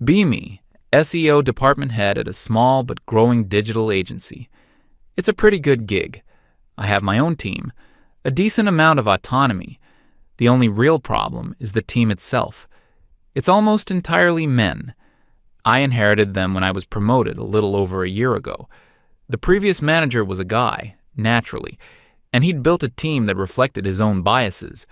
Be me, SEO department head at a small but growing digital agency. It's a pretty good gig. I have my own team, a decent amount of autonomy. The only real problem is the team itself. It's almost entirely men. I inherited them when I was promoted a little over a year ago. The previous manager was a guy, naturally, and he'd built a team that reflected his own biases.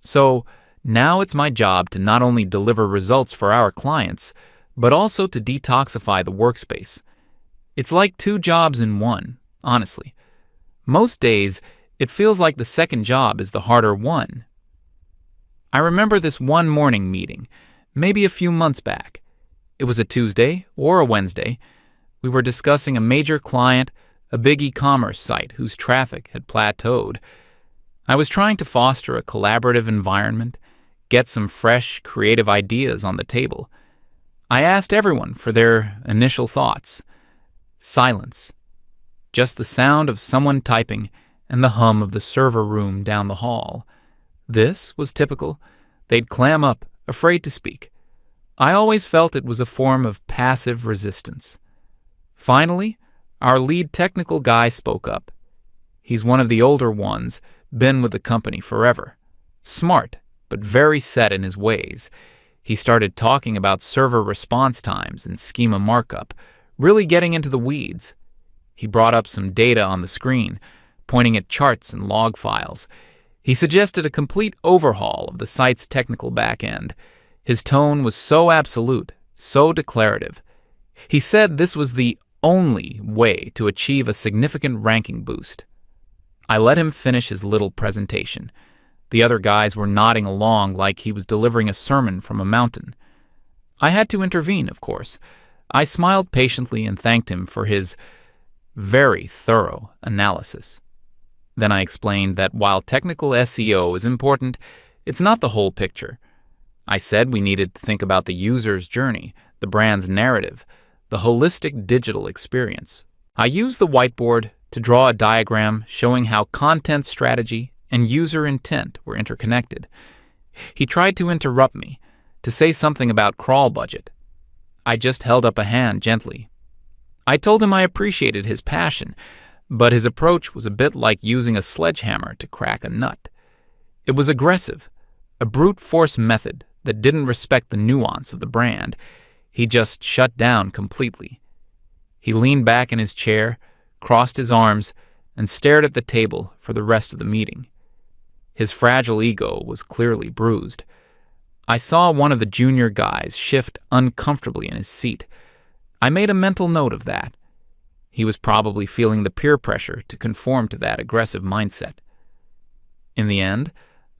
So now it's my job to not only deliver results for our clients, but also to detoxify the workspace. It's like two jobs in one, honestly. Most days, it feels like the second job is the harder one. I remember this one morning meeting, maybe a few months back. It was a Tuesday or a Wednesday. We were discussing a major client, a big e-commerce site whose traffic had plateaued. I was trying to foster a collaborative environment, get some fresh, creative ideas on the table. I asked everyone for their initial thoughts. Silence. Just the sound of someone typing and the hum of the server room down the hall. This was typical. They'd clam up, afraid to speak. I always felt it was a form of passive resistance. Finally, our lead technical guy spoke up. He's one of the older ones, been with the company forever. Smart, but very set in his ways. He started talking about server response times and schema markup, really getting into the weeds. He brought up some data on the screen, pointing at charts and log files. He suggested a complete overhaul of the site's technical backend. His tone was so absolute, so declarative. He said this was the only way to achieve a significant ranking boost. I let him finish his little presentation. The other guys were nodding along like he was delivering a sermon from a mountain. I had to intervene, of course. I smiled patiently and thanked him for his very thorough analysis. Then I explained that while technical SEO is important, it's not the whole picture. I said we needed to think about the user's journey, the brand's narrative, the holistic digital experience. I used the whiteboard to draw a diagram showing how content strategy and user intent were interconnected. He tried to interrupt me, to say something about crawl budget. I just held up a hand gently. I told him I appreciated his passion, but his approach was a bit like using a sledgehammer to crack a nut. It was aggressive, a brute force method that didn't respect the nuance of the brand. He just shut down completely. He leaned back in his chair, crossed his arms, and stared at the table for the rest of the meeting. His fragile ego was clearly bruised. I saw one of the junior guys shift uncomfortably in his seat. I made a mental note of that. He was probably feeling the peer pressure to conform to that aggressive mindset. In the end,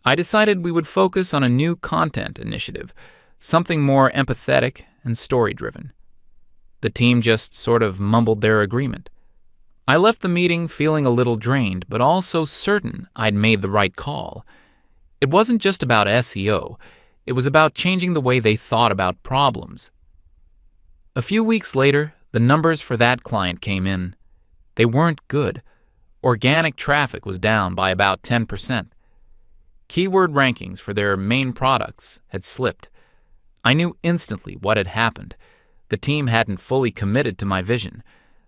I decided we would focus on a new content initiative, something more empathetic and story-driven. The team just sort of mumbled their agreement. I left the meeting feeling a little drained, but also certain I'd made the right call. It wasn't just about SEO. It was about changing the way they thought about problems. A few weeks later, the numbers for that client came in. They weren't good. Organic traffic was down by about 10%. Keyword rankings for their main products had slipped. I knew instantly what had happened. The team hadn't fully committed to my vision.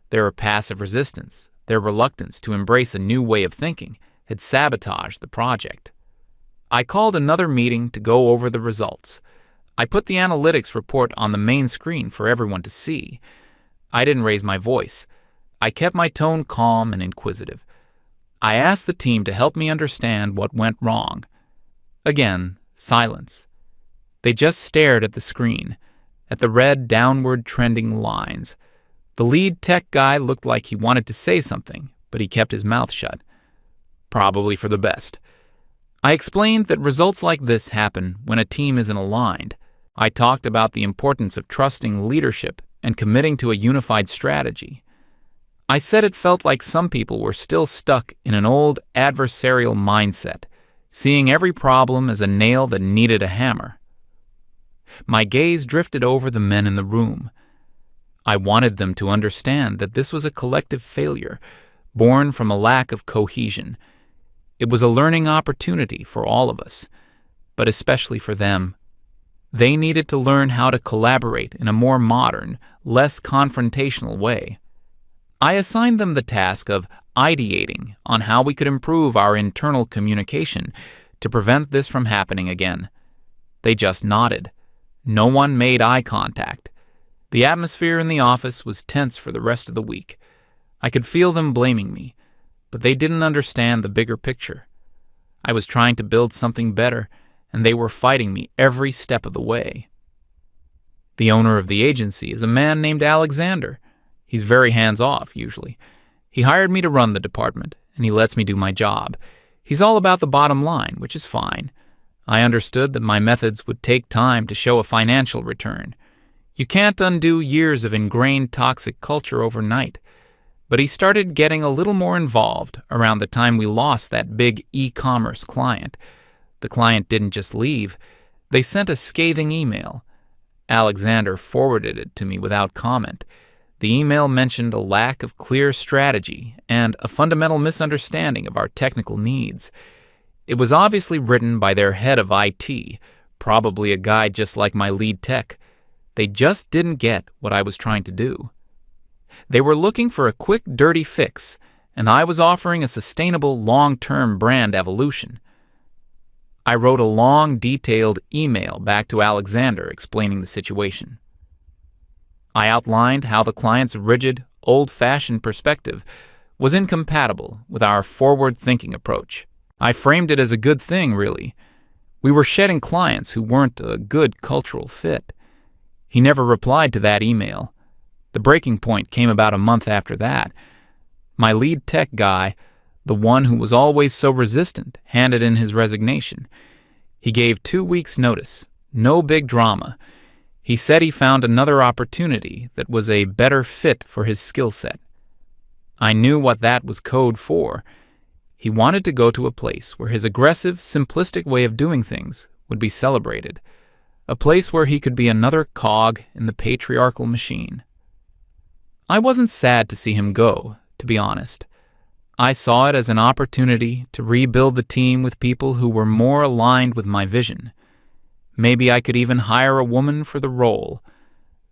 Their passive resistance, their reluctance to embrace a new way of thinking, had sabotaged the project. I called another meeting to go over the results. I put the analytics report on the main screen for everyone to see. I didn't raise my voice. I kept my tone calm and inquisitive. I asked the team to help me understand what went wrong. Again, silence. They just stared at the screen, at the red downward trending lines. The lead tech guy looked like he wanted to say something, but he kept his mouth shut. Probably for the best. I explained that results like this happen when a team isn't aligned. I talked about the importance of trusting leadership and committing to a unified strategy. I said it felt like some people were still stuck in an old adversarial mindset, seeing every problem as a nail that needed a hammer. My gaze drifted over the men in the room. I wanted them to understand that this was a collective failure, born from a lack of cohesion. It was a learning opportunity for all of us, but especially for them. They needed to learn how to collaborate in a more modern, less confrontational way. I assigned them the task of ideating on how we could improve our internal communication to prevent this from happening again. They just nodded. No one made eye contact. The atmosphere in the office was tense for the rest of the week. I could feel them blaming me, but they didn't understand the bigger picture. I was trying to build something better, and they were fighting me every step of the way. The owner of the agency is a man named Alexander. He's very hands-off, usually. He hired me to run the department, and he lets me do my job. He's all about the bottom line, which is fine. I understood that my methods would take time to show a financial return. You can't undo years of ingrained toxic culture overnight. But he started getting a little more involved around the time we lost that big e-commerce client. The client didn't just leave. They sent a scathing email. Alexander forwarded it to me without comment. The email mentioned a lack of clear strategy and a fundamental misunderstanding of our technical needs. It was obviously written by their head of IT, probably a guy just like my lead tech. They just didn't get what I was trying to do. They were looking for a quick, dirty fix, and I was offering a sustainable, long-term brand evolution. I wrote a long, detailed email back to Alexander explaining the situation. I outlined how the client's rigid, old-fashioned perspective was incompatible with our forward-thinking approach. I framed it as a good thing, really. We were shedding clients who weren't a good cultural fit. He never replied to that email. The breaking point came about a month after that. My lead tech guy, the one who was always so resistant, handed in his resignation. He gave 2 weeks' notice. No big drama. He said he found another opportunity that was a better fit for his skill set. I knew what that was code for. He wanted to go to a place where his aggressive, simplistic way of doing things would be celebrated. A place where he could be another cog in the patriarchal machine. I wasn't sad to see him go, to be honest. I saw it as an opportunity to rebuild the team with people who were more aligned with my vision. Maybe I could even hire a woman for the role.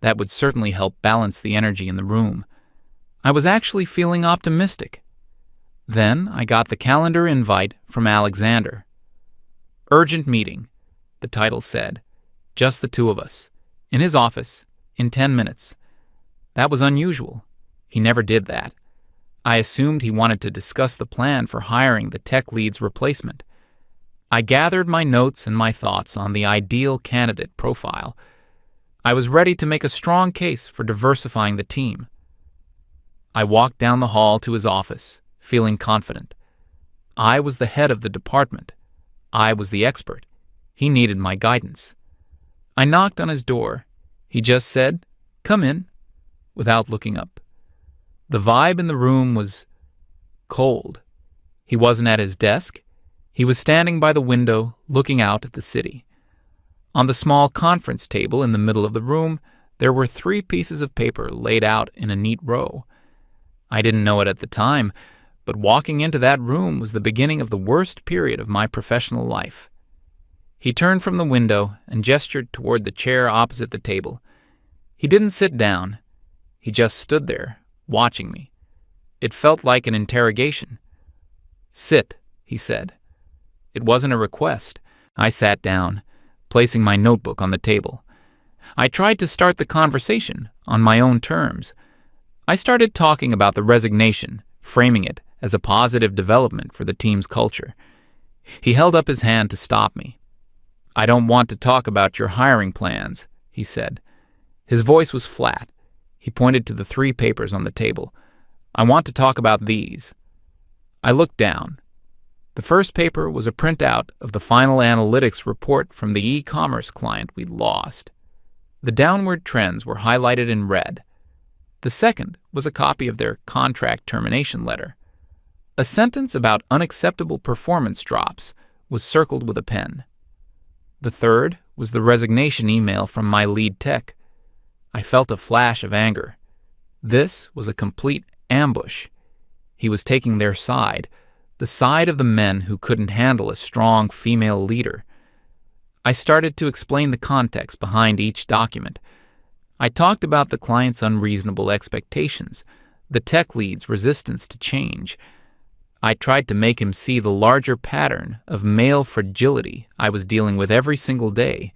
That would certainly help balance the energy in the room. I was actually feeling optimistic. Then I got the calendar invite from Alexander. Urgent meeting, the title said. Just the two of us. In his office. In 10 minutes. That was unusual. He never did that. I assumed he wanted to discuss the plan for hiring the tech lead's replacement. I gathered my notes and my thoughts on the ideal candidate profile. I was ready to make a strong case for diversifying the team. I walked down the hall to his office, feeling confident. I was the head of the department. I was the expert. He needed my guidance. I knocked on his door. He just said, "Come in," without looking up. The vibe in the room was cold. He wasn't at his desk. He was standing by the window, looking out at the city. On the small conference table in the middle of the room, there were 3 pieces of paper laid out in a neat row. I didn't know it at the time, but walking into that room was the beginning of the worst period of my professional life. He turned from the window and gestured toward the chair opposite the table. He didn't sit down. He just stood there, watching me. It felt like an interrogation. "Sit," he said. It wasn't a request. I sat down, placing my notebook on the table. I tried to start the conversation on my own terms. I started talking about the resignation, framing it as a positive development for the team's culture. He held up his hand to stop me. "I don't want to talk about your hiring plans," he said. His voice was flat. He pointed to the 3 papers on the table. "I want to talk about these." I looked down. The first paper was a printout of the final analytics report from the e-commerce client we'd lost. The downward trends were highlighted in red. The second was a copy of their contract termination letter. A sentence about unacceptable performance drops was circled with a pen. The third was the resignation email from my lead tech. I felt a flash of anger. This was a complete ambush. He was taking their side, the side of the men who couldn't handle a strong female leader. I started to explain the context behind each document. I talked about the client's unreasonable expectations, the tech lead's resistance to change. I tried to make him see the larger pattern of male fragility I was dealing with every single day.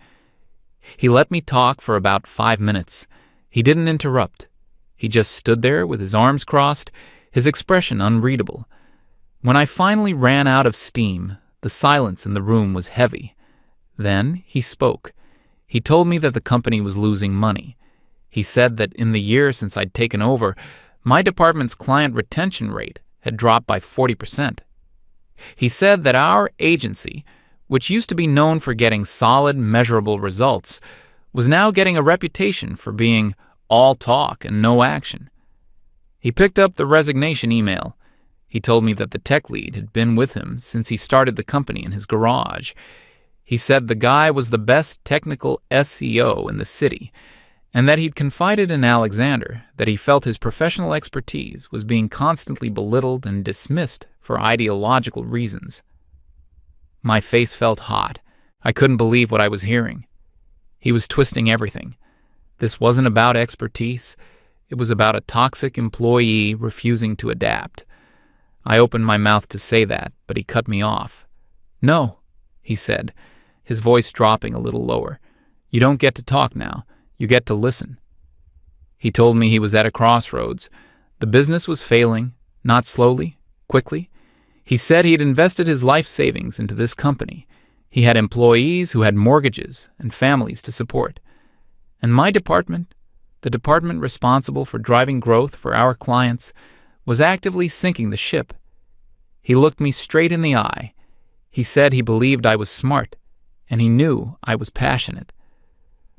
He let me talk for about 5 minutes. He didn't interrupt. He just stood there with his arms crossed, his expression unreadable. When I finally ran out of steam, the silence in the room was heavy. Then he spoke. He told me that the company was losing money. He said that in the year since I'd taken over, my department's client retention rate had dropped by 40%. He said that our agency, which used to be known for getting solid, measurable results, was now getting a reputation for being all talk and no action. He picked up the resignation email. He told me that the tech lead had been with him since he started the company in his garage. He said the guy was the best technical SEO in the city, and that he'd confided in Alexander that he felt his professional expertise was being constantly belittled and dismissed for ideological reasons. My face felt hot. I couldn't believe what I was hearing. He was twisting everything. This wasn't about expertise. It was about a toxic employee refusing to adapt. I opened my mouth to say that, but he cut me off. "No," he said, his voice dropping a little lower. "You don't get to talk now. You get to listen." He told me he was at a crossroads. The business was failing, not slowly, quickly. He said he had invested his life savings into this company. He had employees who had mortgages and families to support. And my department, the department responsible for driving growth for our clients, was actively sinking the ship. He looked me straight in the eye. He said he believed I was smart, and he knew I was passionate.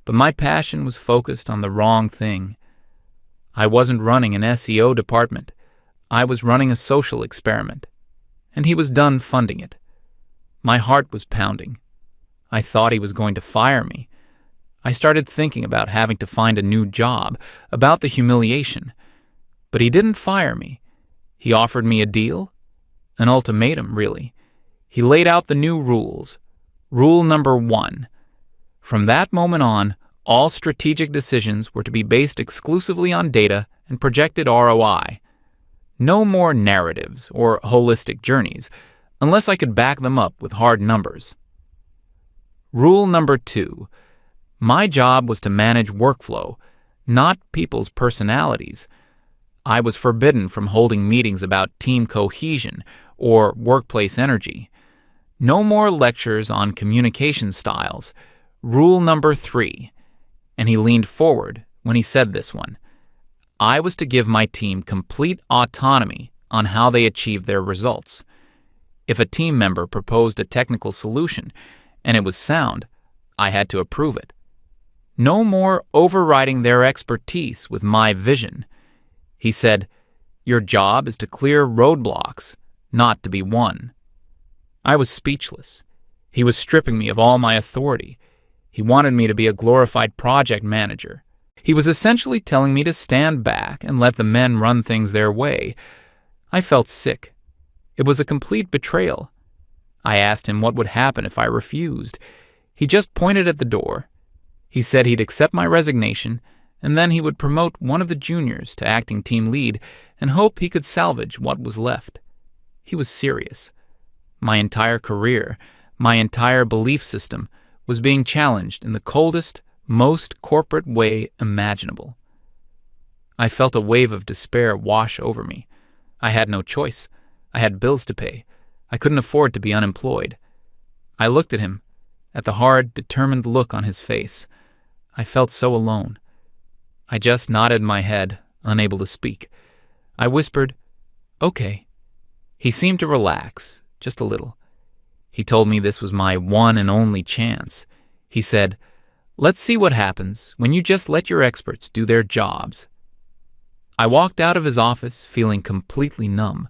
But my passion was focused on the wrong thing. I wasn't running an SEO department. I was running a social experiment, and he was done funding it. My heart was pounding. I thought he was going to fire me. I started thinking about having to find a new job, about the humiliation. But he didn't fire me. He offered me a deal, an ultimatum, really. He laid out the new rules. Rule number 1. From that moment on, all strategic decisions were to be based exclusively on data and projected ROI. No more narratives or holistic journeys, unless I could back them up with hard numbers. Rule number 2. My job was to manage workflow, not people's personalities. I was forbidden from holding meetings about team cohesion or workplace energy. No more lectures on communication styles. Rule number 3. And he leaned forward when he said this one. I was to give my team complete autonomy on how they achieved their results. If a team member proposed a technical solution and it was sound, I had to approve it. No more overriding their expertise with my vision. He said, your job is to clear roadblocks, not to be won. I was speechless. He was stripping me of all my authority. He wanted me to be a glorified project manager. He was essentially telling me to stand back and let the men run things their way. I felt sick. It was a complete betrayal. I asked him what would happen if I refused. He just pointed at the door. He said he'd accept my resignation, and then he would promote one of the juniors to acting team lead and hope he could salvage what was left. He was serious. My entire career, my entire belief system, was being challenged in the coldest, most corporate way imaginable. I felt a wave of despair wash over me. I had no choice. I had bills to pay. I couldn't afford to be unemployed. I looked at him, at the hard, determined look on his face. I felt so alone. I just nodded my head, unable to speak. I whispered, "Okay." He seemed to relax, just a little. He told me this was my one and only chance. He said, "Let's see what happens when you just let your experts do their jobs." I walked out of his office feeling completely numb.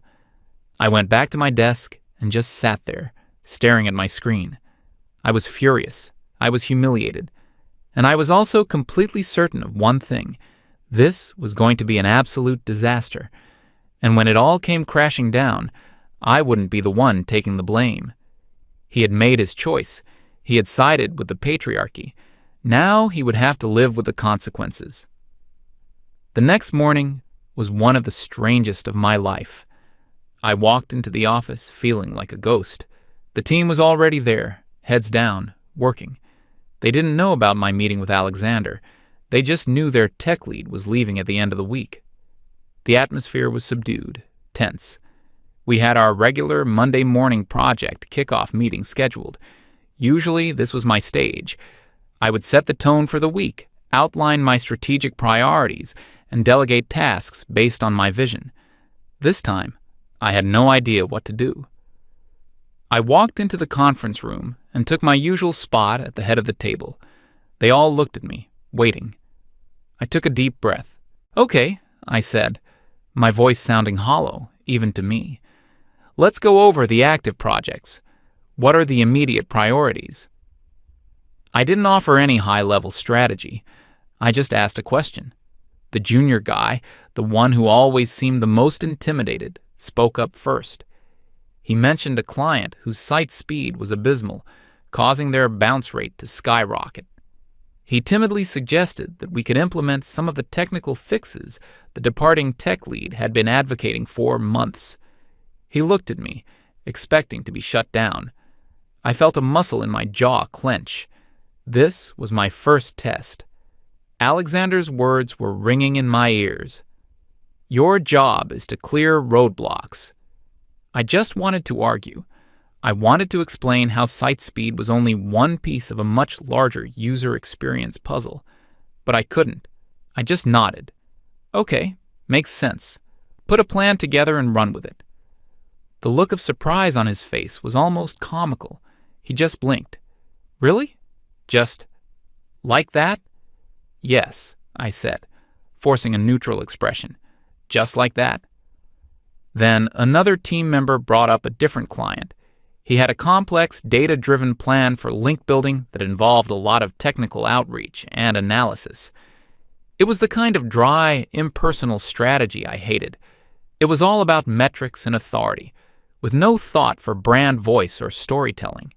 I went back to my desk and just sat there, staring at my screen. I was furious. I was humiliated. And I was also completely certain of one thing. This was going to be an absolute disaster. And when it all came crashing down, I wouldn't be the one taking the blame. He had made his choice. He had sided with the patriarchy. Now he would have to live with the consequences. The next morning was one of the strangest of my life. I walked into the office feeling like a ghost. The team was already there, heads down, working. They didn't know about my meeting with Alexander. They just knew their tech lead was leaving at the end of the week. The atmosphere was subdued, tense. We had our regular Monday morning project kickoff meeting scheduled. Usually, this was my stage. I would set the tone for the week, outline my strategic priorities, and delegate tasks based on my vision. This time, I had no idea what to do. I walked into the conference room and took my usual spot at the head of the table. They all looked at me, waiting. I took a deep breath. "Okay," I said, my voice sounding hollow, even to me. "Let's go over the active projects. What are the immediate priorities?" I didn't offer any high-level strategy. I just asked a question. The junior guy, the one who always seemed the most intimidated, spoke up first. He mentioned a client whose site speed was abysmal, causing their bounce rate to skyrocket. He timidly suggested that we could implement some of the technical fixes the departing tech lead had been advocating for months. He looked at me, expecting to be shut down. I felt a muscle in my jaw clench. This was my first test. Alexander's words were ringing in my ears. "Your job is to clear roadblocks." I just wanted to argue. I wanted to explain how site speed was only one piece of a much larger user experience puzzle. But I couldn't. I just nodded. "Okay, makes sense. Put a plan together and run with it." The look of surprise on his face was almost comical. He just blinked. "Really? Just like that?" "Yes," I said, forcing a neutral expression. "Just like that." Then another team member brought up a different client. He had a complex, data-driven plan for link building that involved a lot of technical outreach and analysis. It was the kind of dry, impersonal strategy I hated. It was all about metrics and authority, with no thought for brand voice or storytelling.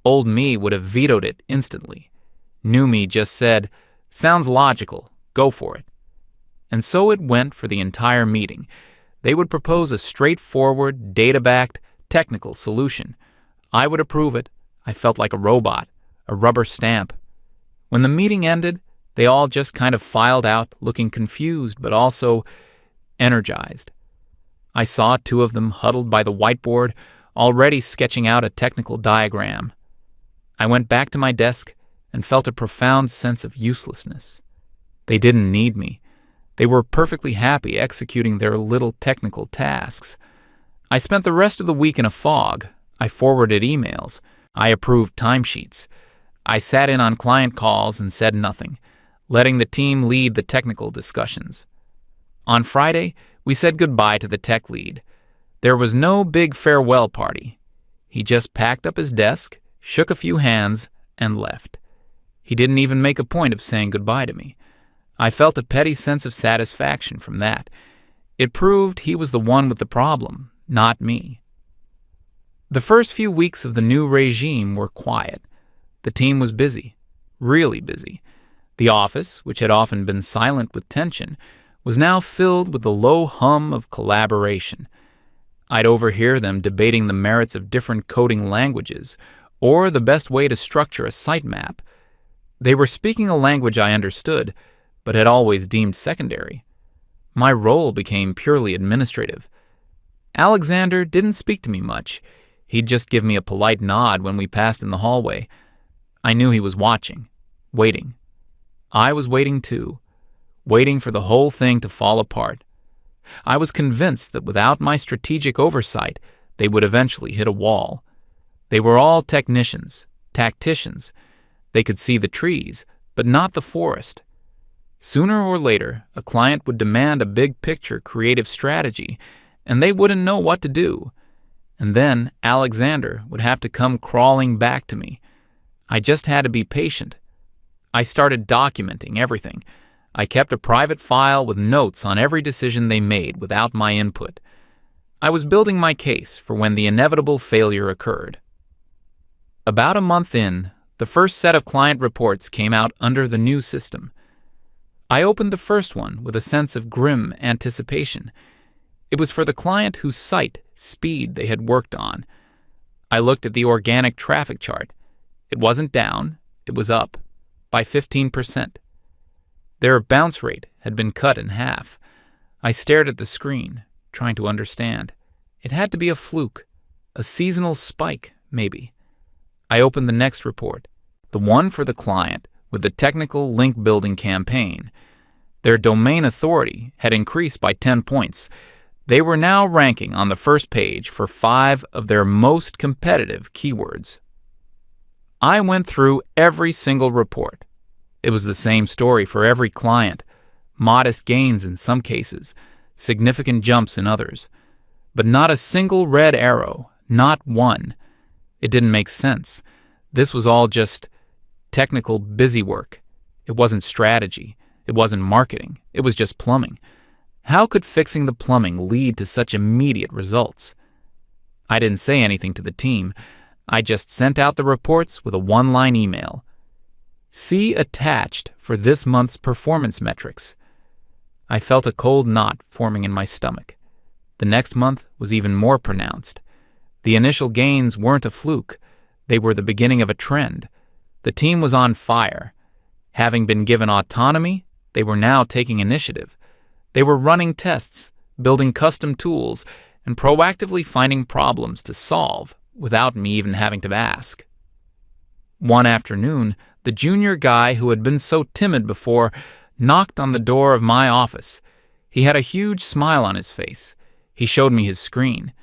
Old me would have vetoed it instantly. New me just said, "Sounds logical, go for it." And so it went for the entire meeting. They would propose a straightforward, data-backed, technical solution. I would approve it. I felt like a robot, a rubber stamp. When the meeting ended, they all just kind of filed out, looking confused but also energized. I saw two of them huddled by the whiteboard, already sketching out a technical diagram. I went back to my desk and felt a profound sense of uselessness. They didn't need me. They were perfectly happy executing their little technical tasks. I spent the rest of the week in a fog. I forwarded emails. I approved timesheets. I sat in on client calls and said nothing, letting the team lead the technical discussions. On Friday, we said goodbye to the tech lead. There was no big farewell party. He just packed up his desk, shook a few hands, and left. He didn't even make a point of saying goodbye to me. I felt a petty sense of satisfaction from that. It proved he was the one with the problem, not me. The first few weeks of the new regime were quiet. The team was busy, really busy. The office, which had often been silent with tension, was now filled with the low hum of collaboration. I'd overhear them debating the merits of different coding languages, or the best way to structure a sitemap. They were speaking a language I understood, but had always deemed secondary. My role became purely administrative. Alexander didn't speak to me much. He'd just give me a polite nod when we passed in the hallway. I knew he was watching, waiting. I was waiting too, waiting for the whole thing to fall apart. I was convinced that without my strategic oversight, they would eventually hit a wall. They were all technicians, tacticians. They could see the trees, but not the forest. Sooner or later, a client would demand a big-picture creative strategy, and they wouldn't know what to do. And then Alexander would have to come crawling back to me. I just had to be patient. I started documenting everything. I kept a private file with notes on every decision they made without my input. I was building my case for when the inevitable failure occurred. About a month in, the first set of client reports came out under the new system. I opened the first one with a sense of grim anticipation. It was for the client whose site speed they had worked on. I looked at the organic traffic chart. It wasn't down, it was up by 15%. Their bounce rate had been cut in half. I stared at the screen, trying to understand. It had to be a fluke, a seasonal spike, maybe. I opened the next report, the one for the client with the technical link building campaign. Their domain authority had increased by 10 points. They were now ranking on the first page for 5 of their most competitive keywords. I went through every single report. It was the same story for every client. Modest gains in some cases, significant jumps in others. But not a single red arrow, not one. It didn't make sense. This was all just technical busywork. It wasn't strategy. It wasn't marketing. It was just plumbing. How could fixing the plumbing lead to such immediate results? I didn't say anything to the team. I just sent out the reports with a one-line email. See attached for this month's performance metrics. I felt a cold knot forming in my stomach. The next month was even more pronounced. The initial gains weren't a fluke. They were the beginning of a trend. The team was on fire. Having been given autonomy, they were now taking initiative. They were running tests, building custom tools, and proactively finding problems to solve without me even having to ask. One afternoon, the junior guy who had been so timid before knocked on the door of my office. He had a huge smile on his face. He showed me his screen.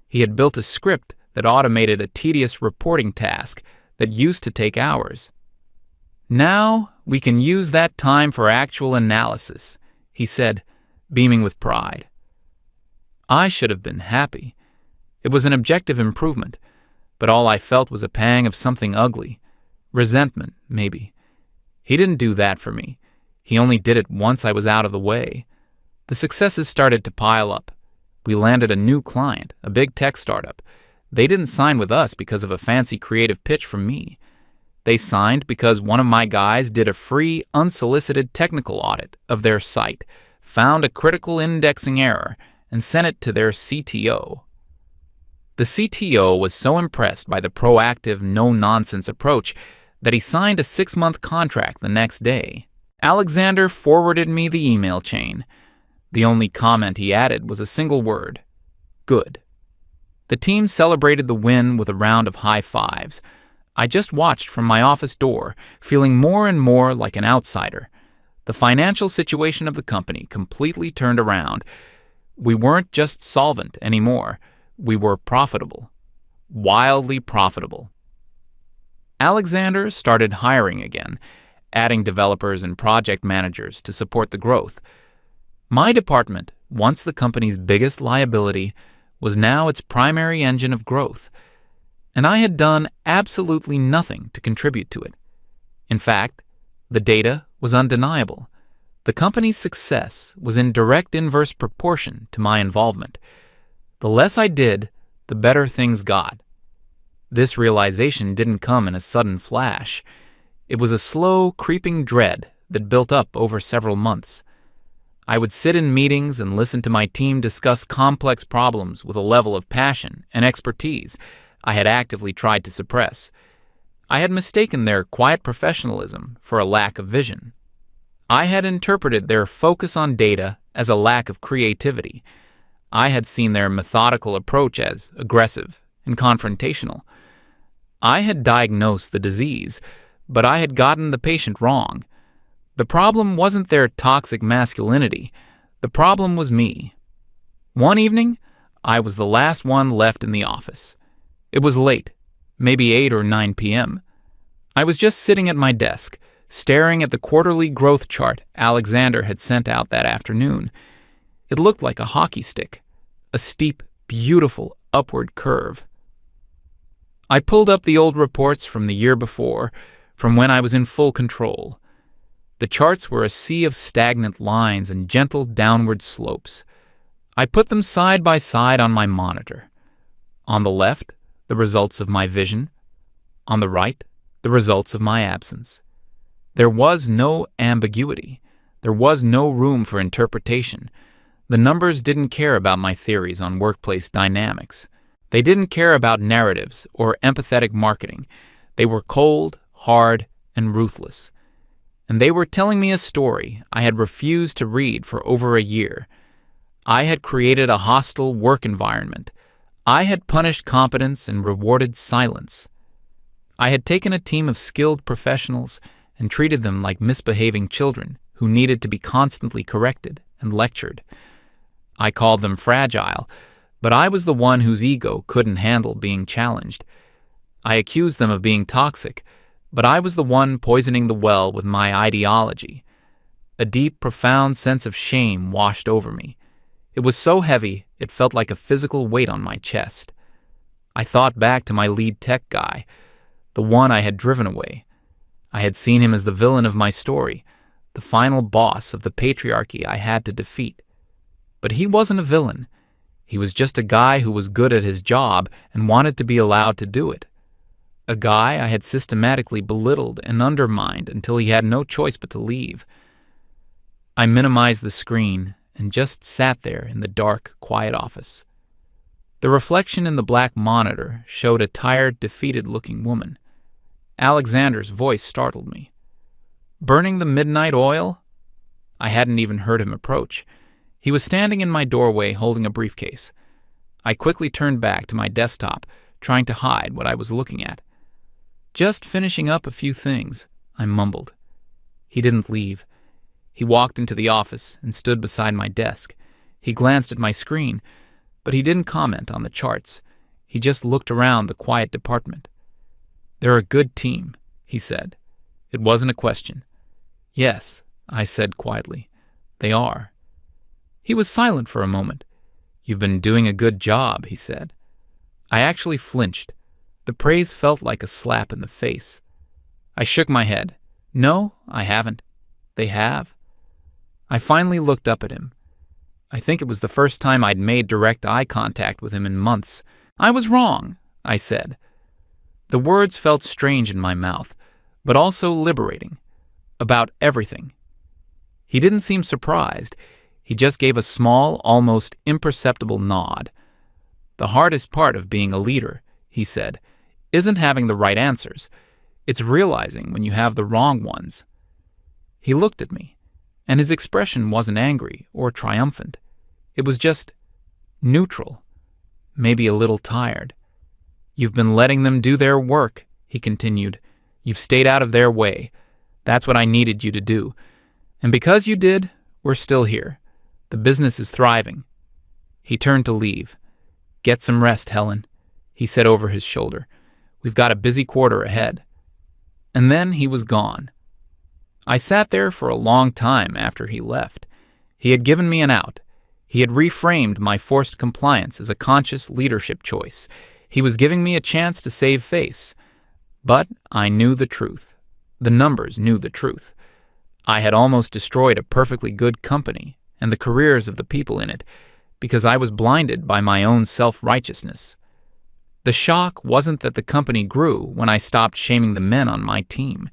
He had built a script that automated a tedious reporting task that used to take hours. Now we can use that time for actual analysis, he said, beaming with pride. I should have been happy. It was an objective improvement, but all I felt was a pang of something ugly. Resentment, maybe. He didn't do that for me. He only did it once I was out of the way. The successes started to pile up. We landed a new client, a big tech startup. They didn't sign with us because of a fancy creative pitch from me. They signed because one of my guys did a free, unsolicited technical audit of their site, found a critical indexing error, and sent it to their CTO. The CTO was so impressed by the proactive, no-nonsense approach that he signed a 6-month contract the next day. Alexander forwarded me the email chain. The only comment he added was a single word: good. The team celebrated the win with a round of high fives. I just watched from my office door, feeling more and more like an outsider. The financial situation of the company completely turned around. We weren't just solvent anymore. We were profitable. Wildly profitable. Alexander started hiring again, adding developers and project managers to support the growth. My department, once the company's biggest liability, was now its primary engine of growth, and I had done absolutely nothing to contribute to it. In fact, the data was undeniable. The company's success was in direct inverse proportion to my involvement. The less I did, the better things got. This realization didn't come in a sudden flash. It was a slow, creeping dread that built up over several months. I would sit in meetings and listen to my team discuss complex problems with a level of passion and expertise I had actively tried to suppress. I had mistaken their quiet professionalism for a lack of vision. I had interpreted their focus on data as a lack of creativity. I had seen their methodical approach as aggressive and confrontational. I had diagnosed the disease, but I had gotten the patient wrong. The problem wasn't their toxic masculinity. The problem was me. One evening, I was the last one left in the office. It was late, maybe 8 or 9 p.m. I was just sitting at my desk, staring at the quarterly growth chart Alexander had sent out that afternoon. It looked like a hockey stick, a steep, beautiful upward curve. I pulled up the old reports from the year before, from when I was in full control. The charts were a sea of stagnant lines and gentle downward slopes. I put them side by side on my monitor. On the left, the results of my vision. On the right, the results of my absence. There was no ambiguity. There was no room for interpretation. The numbers didn't care about my theories on workplace dynamics. They didn't care about narratives or empathetic marketing. They were cold, hard, and ruthless. And they were telling me a story I had refused to read for over a year. I had created a hostile work environment. I had punished competence and rewarded silence. I had taken a team of skilled professionals and treated them like misbehaving children who needed to be constantly corrected and lectured. I called them fragile, but I was the one whose ego couldn't handle being challenged. I accused them of being toxic, but I was the one poisoning the well with my ideology. A deep, profound sense of shame washed over me. It was so heavy, it felt like a physical weight on my chest. I thought back to my lead tech guy, the one I had driven away. I had seen him as the villain of my story, the final boss of the patriarchy I had to defeat. But he wasn't a villain. He was just a guy who was good at his job and wanted to be allowed to do it. A guy I had systematically belittled and undermined until he had no choice but to leave. I minimized the screen and just sat there in the dark, quiet office. The reflection in the black monitor showed a tired, defeated-looking woman. Alexander's voice startled me. "Burning the midnight oil?" I hadn't even heard him approach. He was standing in my doorway holding a briefcase. I quickly turned back to my desktop, trying to hide what I was looking at. "Just finishing up a few things," I mumbled. He didn't leave. He walked into the office and stood beside my desk. He glanced at my screen, but he didn't comment on the charts. He just looked around the quiet department. "They're a good team," he said. It wasn't a question. "Yes," I said quietly. "They are." He was silent for a moment. "You've been doing a good job," he said. I actually flinched. The praise felt like a slap in the face. I shook my head. "No, I haven't." "They have." I finally looked up at him. I think it was the first time I'd made direct eye contact with him in months. "I was wrong," I said. The words felt strange in my mouth, but also liberating. About everything. He didn't seem surprised. He just gave a small, almost imperceptible nod. "The hardest part of being a leader," he said, "isn't having the right answers. It's realizing when you have the wrong ones." He looked at me, and his expression wasn't angry or triumphant. It was just neutral, maybe a little tired. "You've been letting them do their work," he continued. "You've stayed out of their way. That's what I needed you to do. And because you did, we're still here. The business is thriving." He turned to leave. "Get some rest, Helen," he said over his shoulder. "We've got a busy quarter ahead." And then he was gone. I sat there for a long time after he left. He had given me an out. He had reframed my forced compliance as a conscious leadership choice. He was giving me a chance to save face. But I knew the truth. The numbers knew the truth. I had almost destroyed a perfectly good company and the careers of the people in it because I was blinded by my own self-righteousness. The shock wasn't that the company grew when I stopped shaming the men on my team.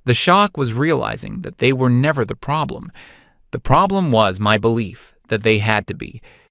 The shock was realizing that they were never the problem. The problem was my belief that they had to be.